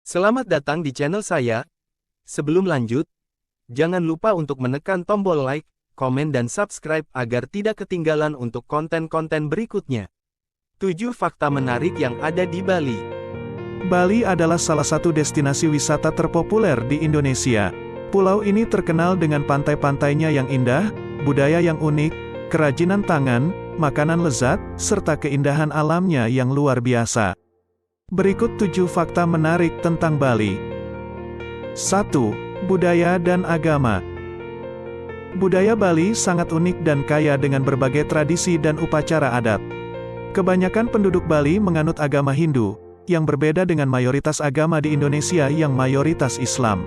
Selamat datang di channel saya. Sebelum lanjut, jangan lupa untuk menekan tombol like, komen dan subscribe agar tidak ketinggalan untuk konten-konten berikutnya. 7 fakta menarik yang ada di Bali. Bali adalah salah satu destinasi wisata terpopuler di Indonesia. Pulau ini terkenal dengan pantai-pantainya yang indah, budaya yang unik, kerajinan tangan, makanan lezat, serta keindahan alamnya yang luar biasa. Berikut 7 fakta menarik tentang Bali. 1. Budaya dan agama. Budaya Bali sangat unik dan kaya dengan berbagai tradisi dan upacara adat. Kebanyakan penduduk Bali menganut agama Hindu, yang berbeda dengan mayoritas agama di Indonesia yang mayoritas Islam.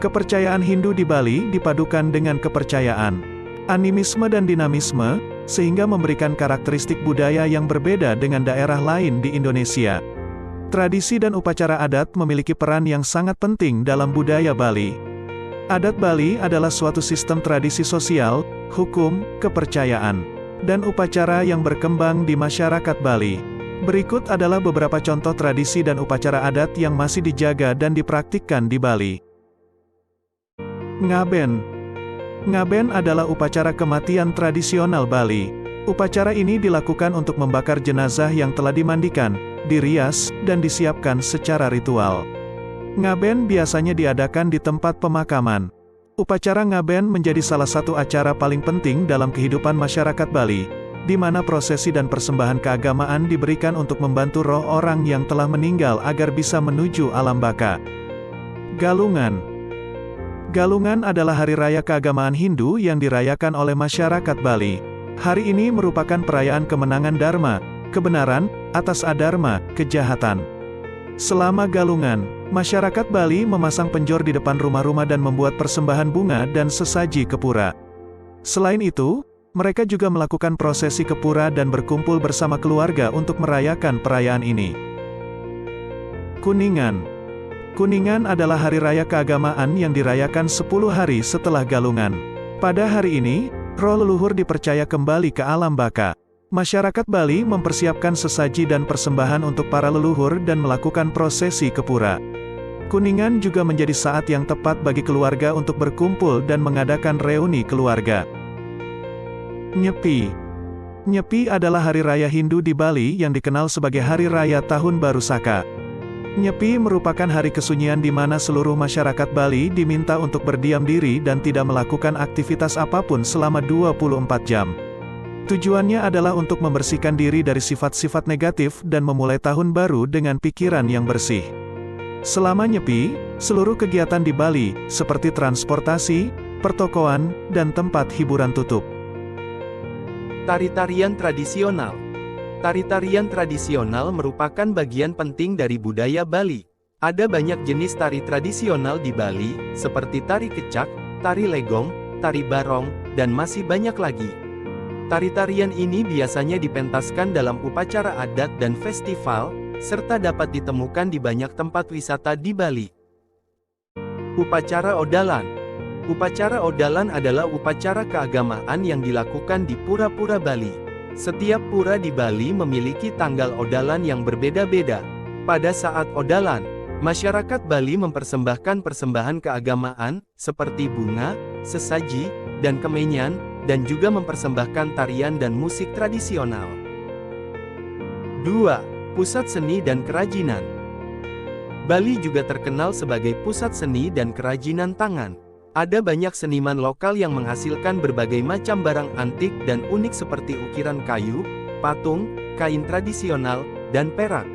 Kepercayaan Hindu di Bali dipadukan dengan kepercayaan animisme dan dinamisme, sehingga memberikan karakteristik budaya yang berbeda dengan daerah lain di Indonesia. Tradisi dan upacara adat memiliki peran yang sangat penting dalam budaya Bali. Adat Bali adalah suatu sistem tradisi sosial, hukum, kepercayaan, dan upacara yang berkembang di masyarakat Bali. Berikut adalah beberapa contoh tradisi dan upacara adat yang masih dijaga dan dipraktikkan di Bali. Ngaben. Ngaben adalah upacara kematian tradisional Bali. Upacara ini dilakukan untuk membakar jenazah yang telah dimandikan, dirias, dan disiapkan secara ritual. Ngaben biasanya diadakan di tempat pemakaman. Upacara ngaben menjadi salah satu acara paling penting dalam kehidupan masyarakat Bali, di mana prosesi dan persembahan keagamaan diberikan untuk membantu roh orang yang telah meninggal agar bisa menuju alam baka. Galungan. Galungan adalah hari raya keagamaan Hindu yang dirayakan oleh masyarakat Bali. Hari ini merupakan perayaan kemenangan Dharma, kebenaran, atas adharma, kejahatan. Selama Galungan, masyarakat Bali memasang penjor di depan rumah-rumah dan membuat persembahan bunga dan sesaji ke pura. Selain itu, mereka juga melakukan prosesi ke pura dan berkumpul bersama keluarga untuk merayakan perayaan ini. Kuningan. Kuningan adalah hari raya keagamaan yang dirayakan 10 hari setelah Galungan. Pada hari ini, roh leluhur dipercaya kembali ke alam baka. Masyarakat Bali mempersiapkan sesaji dan persembahan untuk para leluhur dan melakukan prosesi ke pura. Kuningan juga menjadi saat yang tepat bagi keluarga untuk berkumpul dan mengadakan reuni keluarga. Nyepi. Nyepi adalah hari raya Hindu di Bali yang dikenal sebagai Hari Raya Tahun Baru Saka. Nyepi merupakan hari kesunyian di mana seluruh masyarakat Bali diminta untuk berdiam diri dan tidak melakukan aktivitas apapun selama 24 jam. Tujuannya adalah untuk membersihkan diri dari sifat-sifat negatif dan memulai tahun baru dengan pikiran yang bersih. Selama Nyepi, seluruh kegiatan di Bali, seperti transportasi, pertokoan, dan tempat hiburan tutup. Tari-tarian tradisional. Tari-tarian tradisional merupakan bagian penting dari budaya Bali. Ada banyak jenis tari tradisional di Bali, seperti tari kecak, tari legong, tari barong, dan masih banyak lagi. Tari-tarian ini biasanya dipentaskan dalam upacara adat dan festival, serta dapat ditemukan di banyak tempat wisata di Bali. Upacara Odalan. Upacara Odalan adalah upacara keagamaan yang dilakukan di pura-pura Bali. Setiap pura di Bali memiliki tanggal Odalan yang berbeda-beda. Pada saat Odalan, masyarakat Bali mempersembahkan persembahan keagamaan, seperti bunga, sesaji, dan kemenyan, dan juga mempersembahkan tarian dan musik tradisional. 2. Pusat Seni dan Kerajinan. Bali juga terkenal sebagai pusat seni dan kerajinan tangan. Ada banyak seniman lokal yang menghasilkan berbagai macam barang antik dan unik seperti ukiran kayu, patung, kain tradisional, dan perak.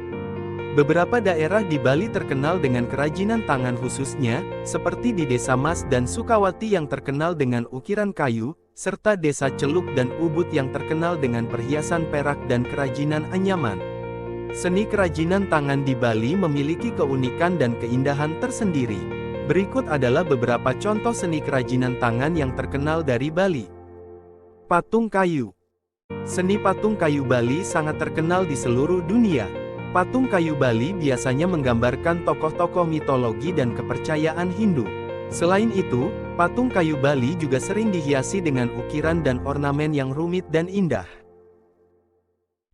Beberapa daerah di Bali terkenal dengan kerajinan tangan khususnya, seperti di Desa Mas dan Sukawati yang terkenal dengan ukiran kayu, serta Desa Celuk dan Ubud yang terkenal dengan perhiasan perak dan kerajinan anyaman. Seni kerajinan tangan di Bali memiliki keunikan dan keindahan tersendiri. Berikut adalah beberapa contoh seni kerajinan tangan yang terkenal dari Bali. Patung kayu. Seni patung kayu Bali sangat terkenal di seluruh dunia. Patung kayu Bali biasanya menggambarkan tokoh-tokoh mitologi dan kepercayaan Hindu. Selain itu, patung kayu Bali juga sering dihiasi dengan ukiran dan ornamen yang rumit dan indah.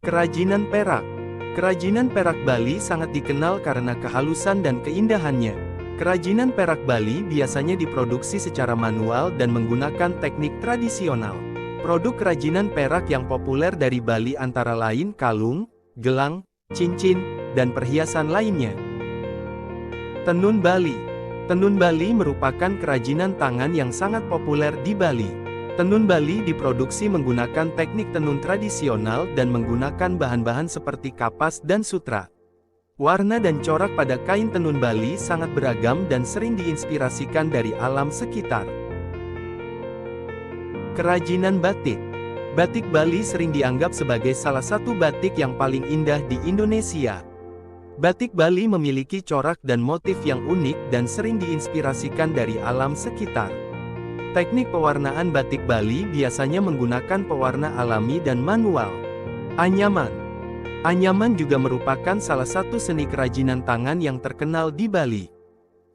Kerajinan perak. Kerajinan perak Bali sangat dikenal karena kehalusan dan keindahannya. Kerajinan perak Bali biasanya diproduksi secara manual dan menggunakan teknik tradisional. Produk kerajinan perak yang populer dari Bali antara lain kalung, gelang, cincin, dan perhiasan lainnya. Tenun Bali. Tenun Bali merupakan kerajinan tangan yang sangat populer di Bali. Tenun Bali diproduksi menggunakan teknik tenun tradisional dan menggunakan bahan-bahan seperti kapas dan sutra. Warna dan corak pada kain tenun Bali sangat beragam dan sering diinspirasikan dari alam sekitar. Kerajinan batik. Batik Bali sering dianggap sebagai salah satu batik yang paling indah di Indonesia. Batik Bali memiliki corak dan motif yang unik dan sering diinspirasikan dari alam sekitar. Teknik pewarnaan batik Bali biasanya menggunakan pewarna alami dan manual. Anyaman. Anyaman juga merupakan salah satu seni kerajinan tangan yang terkenal di Bali.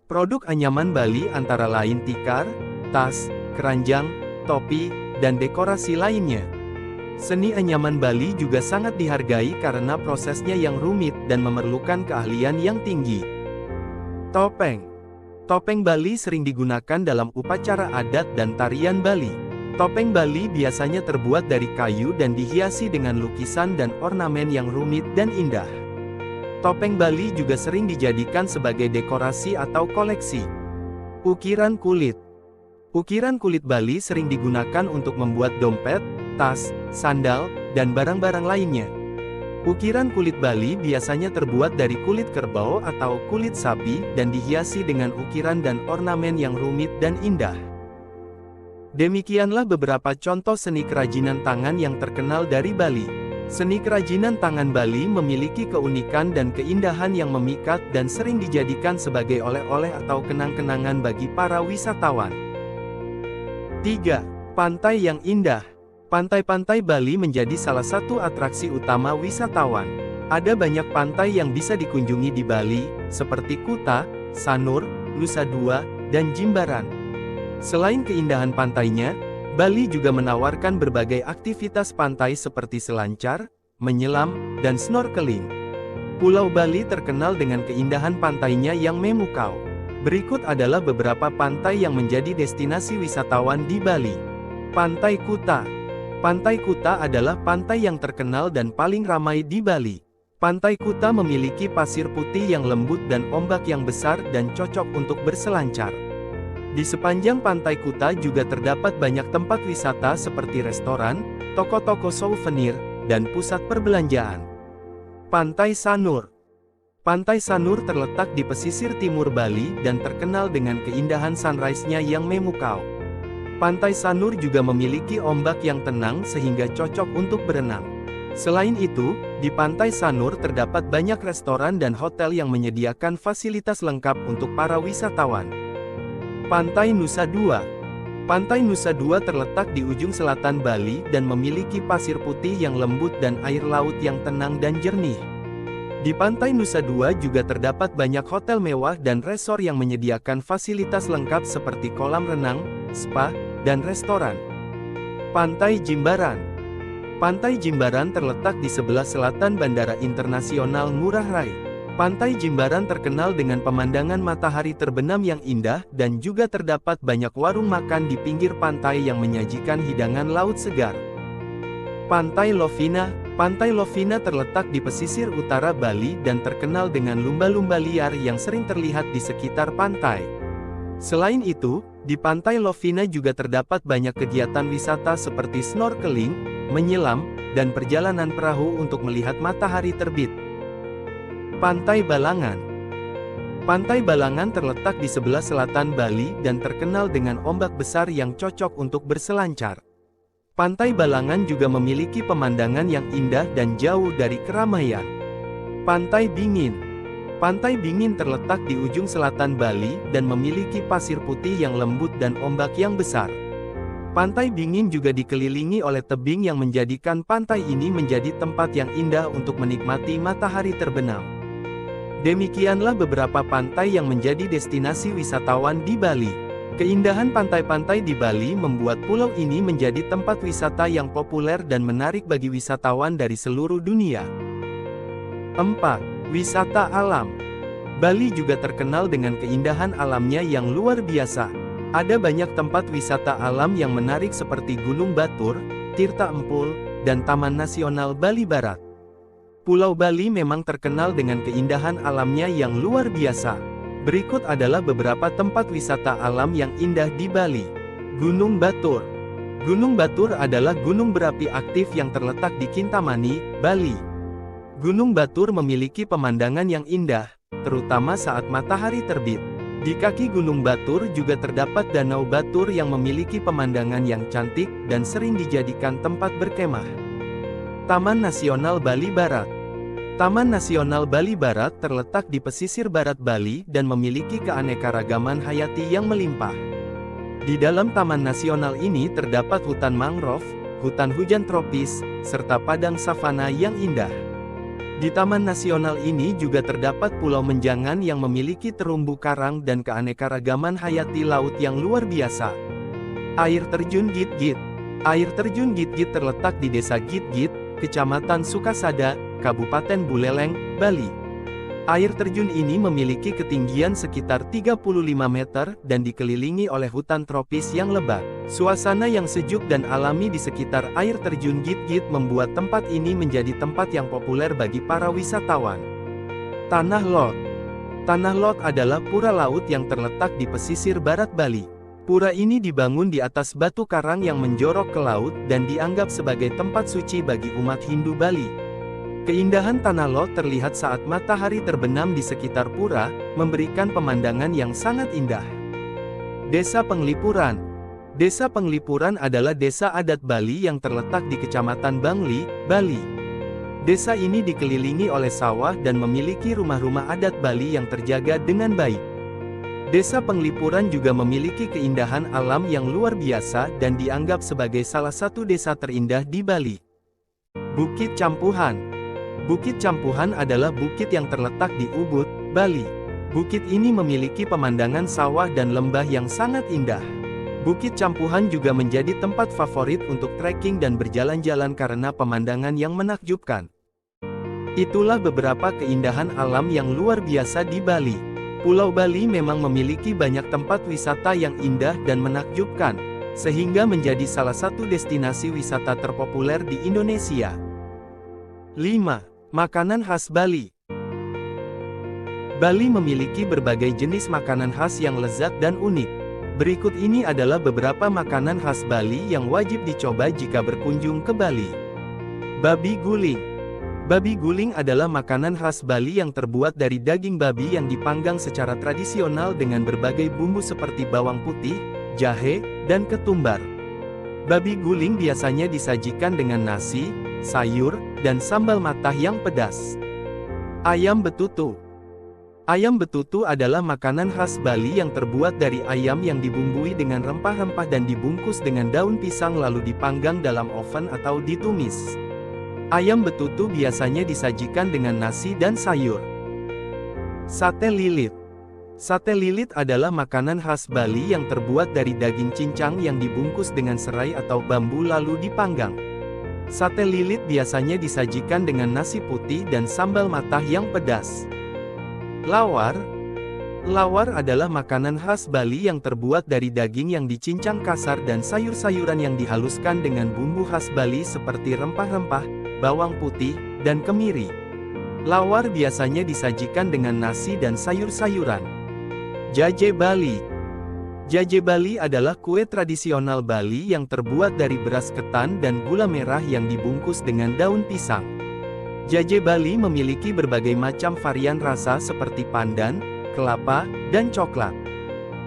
Produk anyaman Bali antara lain tikar, tas, keranjang, topi, dan dekorasi lainnya. Seni anyaman Bali juga sangat dihargai karena prosesnya yang rumit dan memerlukan keahlian yang tinggi. Topeng. Topeng Bali sering digunakan dalam upacara adat dan tarian Bali. Topeng Bali biasanya terbuat dari kayu dan dihiasi dengan lukisan dan ornamen yang rumit dan indah. Topeng Bali juga sering dijadikan sebagai dekorasi atau koleksi. Ukiran kulit. Ukiran kulit Bali sering digunakan untuk membuat dompet, tas, sandal, dan barang-barang lainnya. Ukiran kulit Bali biasanya terbuat dari kulit kerbau atau kulit sapi dan dihiasi dengan ukiran dan ornamen yang rumit dan indah. Demikianlah beberapa contoh seni kerajinan tangan yang terkenal dari Bali. Seni kerajinan tangan Bali memiliki keunikan dan keindahan yang memikat dan sering dijadikan sebagai oleh-oleh atau kenang-kenangan bagi para wisatawan. 3. Pantai yang indah. Pantai-pantai Bali menjadi salah satu atraksi utama wisatawan. Ada banyak pantai yang bisa dikunjungi di Bali, seperti Kuta, Sanur, Nusa Dua, dan Jimbaran. Selain keindahan pantainya, Bali juga menawarkan berbagai aktivitas pantai seperti selancar, menyelam, dan snorkeling. Pulau Bali terkenal dengan keindahan pantainya yang memukau. Berikut adalah beberapa pantai yang menjadi destinasi wisatawan di Bali. Pantai Kuta. Pantai Kuta adalah pantai yang terkenal dan paling ramai di Bali. Pantai Kuta memiliki pasir putih yang lembut dan ombak yang besar dan cocok untuk berselancar. Di sepanjang Pantai Kuta juga terdapat banyak tempat wisata seperti restoran, toko-toko souvenir, dan pusat perbelanjaan. Pantai Sanur. Pantai Sanur terletak di pesisir timur Bali dan terkenal dengan keindahan sunrise-nya yang memukau. Pantai Sanur juga memiliki ombak yang tenang sehingga cocok untuk berenang. Selain itu, di Pantai Sanur terdapat banyak restoran dan hotel yang menyediakan fasilitas lengkap untuk para wisatawan. Pantai Nusa Dua. Pantai Nusa Dua terletak di ujung selatan Bali dan memiliki pasir putih yang lembut dan air laut yang tenang dan jernih. Di Pantai Nusa Dua juga terdapat banyak hotel mewah dan resor yang menyediakan fasilitas lengkap seperti kolam renang, spa, dan restoran. Pantai Jimbaran. Pantai Jimbaran terletak di sebelah selatan Bandara Internasional Ngurah Rai. Pantai Jimbaran terkenal dengan pemandangan matahari terbenam yang indah dan juga terdapat banyak warung makan di pinggir pantai yang menyajikan hidangan laut segar. Pantai Lovina. Pantai Lovina terletak di pesisir utara Bali dan terkenal dengan lumba-lumba liar yang sering terlihat di sekitar pantai. Selain itu, di Pantai Lovina juga terdapat banyak kegiatan wisata seperti snorkeling, menyelam, dan perjalanan perahu untuk melihat matahari terbit. Pantai Balangan. Pantai Balangan terletak di sebelah selatan Bali dan terkenal dengan ombak besar yang cocok untuk berselancar. Pantai Balangan juga memiliki pemandangan yang indah dan jauh dari keramaian. Pantai Bingin. Pantai Bingin terletak di ujung selatan Bali dan memiliki pasir putih yang lembut dan ombak yang besar. Pantai Bingin juga dikelilingi oleh tebing yang menjadikan pantai ini menjadi tempat yang indah untuk menikmati matahari terbenam. Demikianlah beberapa pantai yang menjadi destinasi wisatawan di Bali. Keindahan pantai-pantai di Bali membuat pulau ini menjadi tempat wisata yang populer dan menarik bagi wisatawan dari seluruh dunia. 4. Wisata alam. Bali juga terkenal dengan keindahan alamnya yang luar biasa. Ada banyak tempat wisata alam yang menarik seperti Gunung Batur, Tirta Empul, dan Taman Nasional Bali Barat. Pulau Bali memang terkenal dengan keindahan alamnya yang luar biasa. Berikut adalah beberapa tempat wisata alam yang indah di Bali. Gunung Batur. Gunung Batur adalah gunung berapi aktif yang terletak di Kintamani, Bali. Gunung Batur memiliki pemandangan yang indah, terutama saat matahari terbit. Di kaki Gunung Batur juga terdapat Danau Batur yang memiliki pemandangan yang cantik dan sering dijadikan tempat berkemah. Taman Nasional Bali Barat. Taman Nasional Bali Barat terletak di pesisir barat Bali dan memiliki keanekaragaman hayati yang melimpah. Di dalam Taman Nasional ini terdapat hutan mangrove, hutan hujan tropis, serta padang savana yang indah. Di Taman Nasional ini juga terdapat Pulau Menjangan yang memiliki terumbu karang dan keanekaragaman hayati laut yang luar biasa. Air Terjun Git-Git. Air Terjun Git-Git terletak di Desa Git-Git, Kecamatan Sukasada, Kabupaten Buleleng, Bali. Air terjun ini memiliki ketinggian sekitar 35 meter dan dikelilingi oleh hutan tropis yang lebat. Suasana yang sejuk dan alami di sekitar air terjun Git-Git membuat tempat ini menjadi tempat yang populer bagi para wisatawan. Tanah Lot. Tanah Lot adalah pura laut yang terletak di pesisir barat Bali. Pura ini dibangun di atas batu karang yang menjorok ke laut dan dianggap sebagai tempat suci bagi umat Hindu Bali. Keindahan Tanah Lot terlihat saat matahari terbenam di sekitar pura, memberikan pemandangan yang sangat indah. Desa Penglipuran. Desa Penglipuran adalah desa adat Bali yang terletak di Kecamatan Bangli, Bali. Desa ini dikelilingi oleh sawah dan memiliki rumah-rumah adat Bali yang terjaga dengan baik. Desa Penglipuran juga memiliki keindahan alam yang luar biasa dan dianggap sebagai salah satu desa terindah di Bali. Bukit Campuhan. Bukit Campuhan adalah bukit yang terletak di Ubud, Bali. Bukit ini memiliki pemandangan sawah dan lembah yang sangat indah. Bukit Campuhan juga menjadi tempat favorit untuk trekking dan berjalan-jalan karena pemandangan yang menakjubkan. Itulah beberapa keindahan alam yang luar biasa di Bali. Pulau Bali memang memiliki banyak tempat wisata yang indah dan menakjubkan, sehingga menjadi salah satu destinasi wisata terpopuler di Indonesia. 5. Makanan khas Bali. Bali memiliki berbagai jenis makanan khas yang lezat dan unik. Berikut ini adalah beberapa makanan khas Bali yang wajib dicoba jika berkunjung ke Bali. Babi guling. Babi guling adalah makanan khas Bali yang terbuat dari daging babi yang dipanggang secara tradisional dengan berbagai bumbu seperti bawang putih, jahe, dan ketumbar. Babi guling biasanya disajikan dengan nasi, sayur, dan sambal matah yang pedas. Ayam betutu. Ayam betutu adalah makanan khas Bali yang terbuat dari ayam yang dibumbui dengan rempah-rempah dan dibungkus dengan daun pisang lalu dipanggang dalam oven atau ditumis. Ayam betutu biasanya disajikan dengan nasi dan sayur. Sate lilit. Sate lilit adalah makanan khas Bali yang terbuat dari daging cincang yang dibungkus dengan serai atau bambu lalu dipanggang. Sate lilit biasanya disajikan dengan nasi putih dan sambal matah yang pedas. Lawar. Lawar adalah makanan khas Bali yang terbuat dari daging yang dicincang kasar dan sayur-sayuran yang dihaluskan dengan bumbu khas Bali seperti rempah-rempah, bawang putih, dan kemiri. Lawar biasanya disajikan dengan nasi dan sayur-sayuran. Jaje Bali. Jaje Bali adalah kue tradisional Bali yang terbuat dari beras ketan dan gula merah yang dibungkus dengan daun pisang. Jaje Bali memiliki berbagai macam varian rasa seperti pandan, kelapa, dan coklat.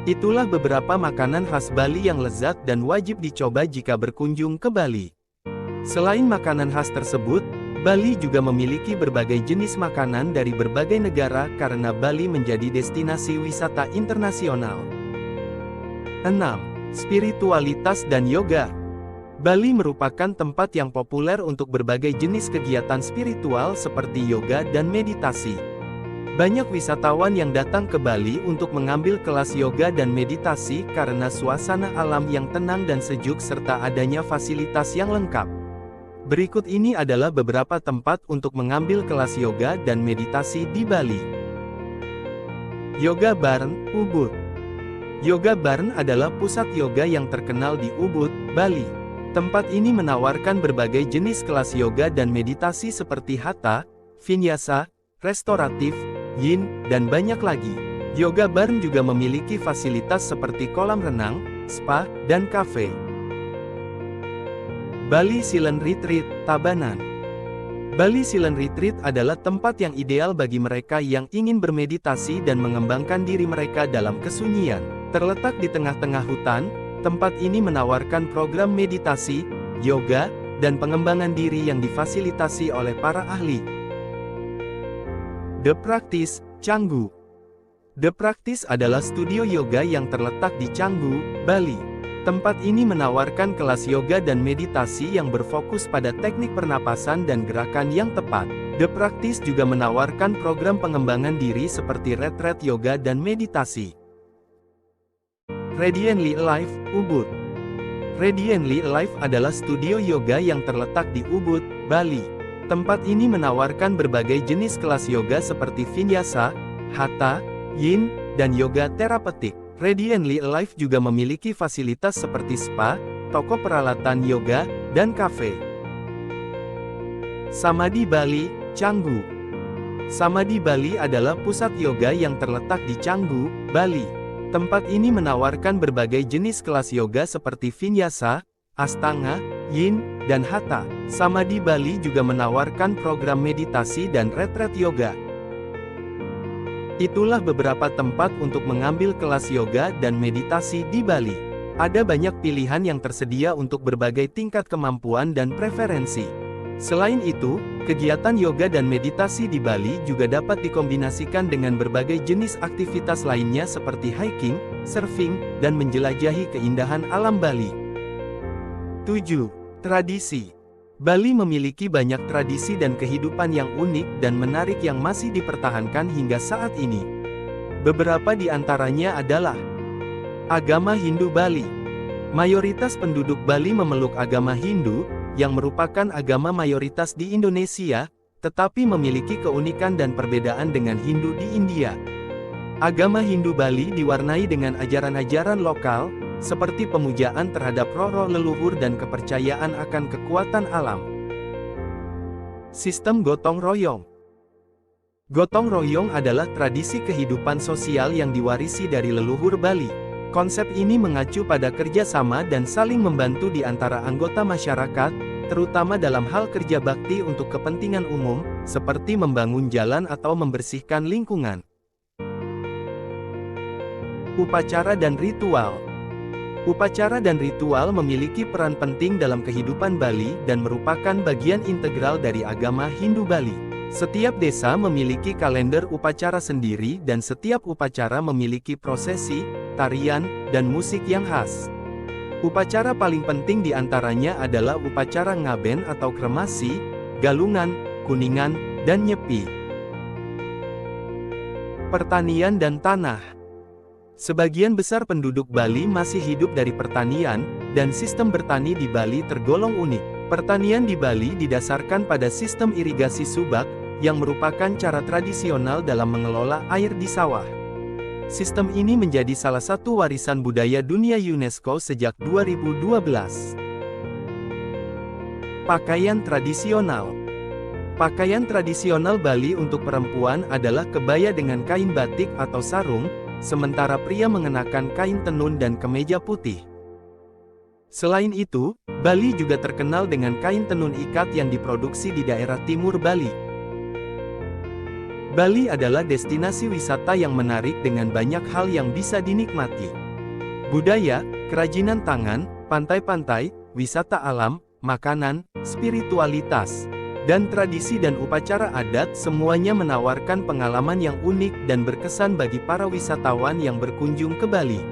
Itulah beberapa makanan khas Bali yang lezat dan wajib dicoba jika berkunjung ke Bali. Selain makanan khas tersebut, Bali juga memiliki berbagai jenis makanan dari berbagai negara karena Bali menjadi destinasi wisata internasional. 6. Spiritualitas dan yoga. Bali merupakan tempat yang populer untuk berbagai jenis kegiatan spiritual seperti yoga dan meditasi. Banyak wisatawan yang datang ke Bali untuk mengambil kelas yoga dan meditasi karena suasana alam yang tenang dan sejuk serta adanya fasilitas yang lengkap. Berikut ini adalah beberapa tempat untuk mengambil kelas yoga dan meditasi di Bali. Yoga Barn, Ubud. Yoga Barn adalah pusat yoga yang terkenal di Ubud, Bali. Tempat ini menawarkan berbagai jenis kelas yoga dan meditasi seperti hatha, vinyasa, restoratif, yin, dan banyak lagi. Yoga Barn juga memiliki fasilitas seperti kolam renang, spa, dan kafe. Bali Silent Retreat, Tabanan. Bali Silent Retreat adalah tempat yang ideal bagi mereka yang ingin bermeditasi dan mengembangkan diri mereka dalam kesunyian. Terletak di tengah-tengah hutan, tempat ini menawarkan program meditasi, yoga, dan pengembangan diri yang difasilitasi oleh para ahli. The Practice, Canggu. The Practice adalah studio yoga yang terletak di Canggu, Bali. Tempat ini menawarkan kelas yoga dan meditasi yang berfokus pada teknik pernapasan dan gerakan yang tepat. The Practice juga menawarkan program pengembangan diri seperti retreat yoga dan meditasi. Radiantly Alive, Ubud. Radiantly Alive adalah studio yoga yang terletak di Ubud, Bali. Tempat ini menawarkan berbagai jenis kelas yoga seperti vinyasa, hatha, yin, dan yoga terapeutik. Radiantly Alive juga memiliki fasilitas seperti spa, toko peralatan yoga, dan kafe. Samadhi Bali, Canggu. Samadhi Bali adalah pusat yoga yang terletak di Canggu, Bali. Tempat ini menawarkan berbagai jenis kelas yoga seperti vinyasa, astanga, yin, dan hatha. Samadhi Bali juga menawarkan program meditasi dan retreat yoga. Itulah beberapa tempat untuk mengambil kelas yoga dan meditasi di Bali. Ada banyak pilihan yang tersedia untuk berbagai tingkat kemampuan dan preferensi. Selain itu, kegiatan yoga dan meditasi di Bali juga dapat dikombinasikan dengan berbagai jenis aktivitas lainnya seperti hiking, surfing, dan menjelajahi keindahan alam Bali. 7. Tradisi. Bali memiliki banyak tradisi dan kehidupan yang unik dan menarik yang masih dipertahankan hingga saat ini. Beberapa di antaranya adalah agama Hindu Bali. Mayoritas penduduk Bali memeluk agama Hindu, yang merupakan agama mayoritas di Indonesia, tetapi memiliki keunikan dan perbedaan dengan Hindu di India. Agama Hindu Bali diwarnai dengan ajaran-ajaran lokal, seperti pemujaan terhadap roh-roh leluhur dan kepercayaan akan kekuatan alam. Sistem gotong royong. Gotong royong adalah tradisi kehidupan sosial yang diwarisi dari leluhur Bali. Konsep ini mengacu pada kerjasama dan saling membantu di antara anggota masyarakat, terutama dalam hal kerja bakti untuk kepentingan umum, seperti membangun jalan atau membersihkan lingkungan. Upacara dan ritual. Upacara dan ritual memiliki peran penting dalam kehidupan Bali dan merupakan bagian integral dari agama Hindu Bali. Setiap desa memiliki kalender upacara sendiri dan setiap upacara memiliki prosesi, tarian, dan musik yang khas. Upacara paling penting di antaranya adalah upacara ngaben atau kremasi, galungan, kuningan, dan nyepi. Pertanian dan tanah. Sebagian besar penduduk Bali masih hidup dari pertanian, dan sistem bertani di Bali tergolong unik. Pertanian di Bali didasarkan pada sistem irigasi subak, yang merupakan cara tradisional dalam mengelola air di sawah. Sistem ini menjadi salah satu warisan budaya dunia UNESCO sejak 2012. Pakaian tradisional. Pakaian tradisional Bali untuk perempuan adalah kebaya dengan kain batik atau sarung, sementara pria mengenakan kain tenun dan kemeja putih. Selain itu, Bali juga terkenal dengan kain tenun ikat yang diproduksi di daerah timur Bali. Bali adalah destinasi wisata yang menarik dengan banyak hal yang bisa dinikmati. Budaya, kerajinan tangan, pantai-pantai, wisata alam, makanan, spiritualitas, dan tradisi dan upacara adat semuanya menawarkan pengalaman yang unik dan berkesan bagi para wisatawan yang berkunjung ke Bali.